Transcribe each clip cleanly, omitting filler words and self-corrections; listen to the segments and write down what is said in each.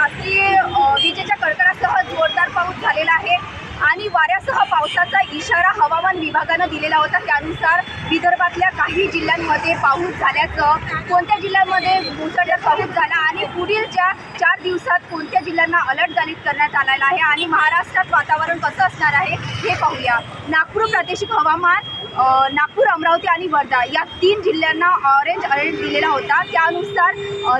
रात्री विजेच्या कडकडाटासह जोरदार पाऊस झालेला आहे आणि वाऱ्यासह पावसाचा इशारा हवामान विभागानं दिलेला होता। त्यानुसार विदर्भातल्या काही जिल्ह्यांमध्ये पाऊस झाल्याचं, कोणत्या जिल्ह्यांमध्ये मुसळधार पाऊस झाला आणि पुढील 4 दिवसात कोणत्या जिल्ह्यांना अलर्ट जारी करण्यात आलेला आहे आणि महाराष्ट्रात वातावरण कसं असणार आहे हे पाहूया। नागपूर प्रादेशिक हवामान नागपूर, अमरावती आणि वर्धा या 3 जिल्ह्यांना ऑरेंज अलर्ट दिलेला होता। त्यानुसार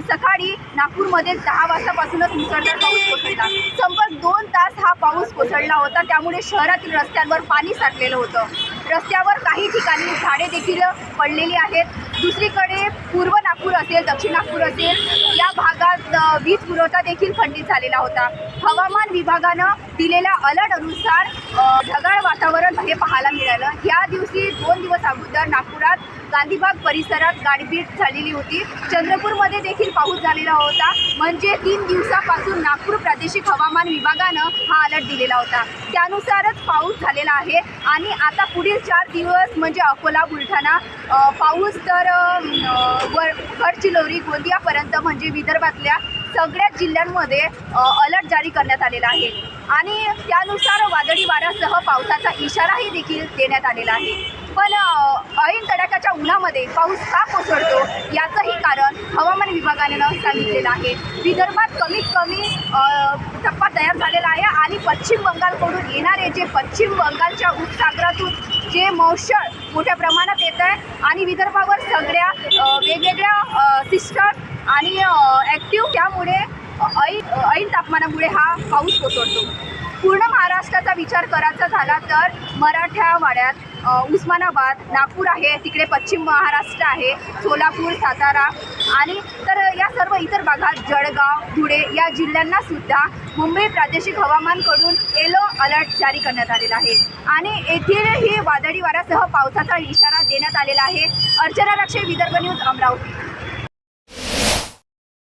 सकाळी नागपूरमध्ये 10 वाजतापासूनच मुसळधार पाऊस कोसळला। संपर्क 2 तास हा पाऊस कोसळला होता, त्यामुळे शहरातील रस्त्यांवर पाणी साठलेलं होतं। रस्त्यावर काही ठिकाणी झाडे देखील पडलेली आहेत। दुसरीकडे पूर्व नागपूर असेल, दक्षिण नागपूर असेल या भागात वीज पुरवठा देखील खंडित झालेला होता। हवामान विभागानं दिलेल्या अलर्ट अनुसार ढगाळ वातावरण हे पाहायला मिळालं। या दिवशी 2 दिवस अगोदर नागपुरात गांधीबाग परिसरात गारपीट झालेली होती। चंद्रपूरमध्ये देखील पाऊस झालेला होता। म्हणजे 3 दिवसापासून नागपूर प्रादेशिक हवामान विभागानं हा अलर्ट दिलेला होता। त्यानुसारच पाऊस झालेला आहे आणि आता पुढील 4 दिवस म्हणजे अकोला, बुलढाणा पाऊस तर गडचिरोली, गोंदियापर्यंत म्हणजे विदर्भातल्या सगळ्याच जिल्ह्यांमध्ये अलर्ट जारी करण्यात आलेला आहे आणि त्यानुसार वादळी वाऱ्यासह पावसाचा इशाराही देखील देण्यात आलेला आहे। पण ऐन तडाख्याच्या उन्हामध्ये पाऊस का कोसळतो याचंही कारण हवामान विभागानं सांगितलेलं आहे। विदर्भात कमीत कमी टप्पा तयार झालेला आहे आणि पश्चिम बंगालकडून येणारे जे पश्चिम बंगालच्या उपसागरातून जे मौसम मोठ्या प्रमाणात येत आहे आणि विदर्भावर सगळ्या वेगवेगळ्या सिस्टम आणि ॲक्टिव्ह, त्यामुळे ऐन तापमानामुळे हा पाऊस कोसळतो। पूर्ण महाराष्ट्राचा विचार करायचा झाला तर मराठवाड्यात उस्मानाबाद, नागपूर आहे, तिकडे पश्चिम महाराष्ट्र आहे, सोलापूर, सातारा आणि तर या सर्व इतर भागात जळगाव, धुळे या जिल्ह्यांना सुद्धा मुंबई प्रादेशिक हवामानकडून येलो अलर्ट जारी करण्यात आलेला आहे आणि येथील ही वादळी वाऱ्यासह पावसाचा इशारा देण्यात आलेला आहे। अर्चना राक्षे, विदर्भ न्यूज, अमरावती।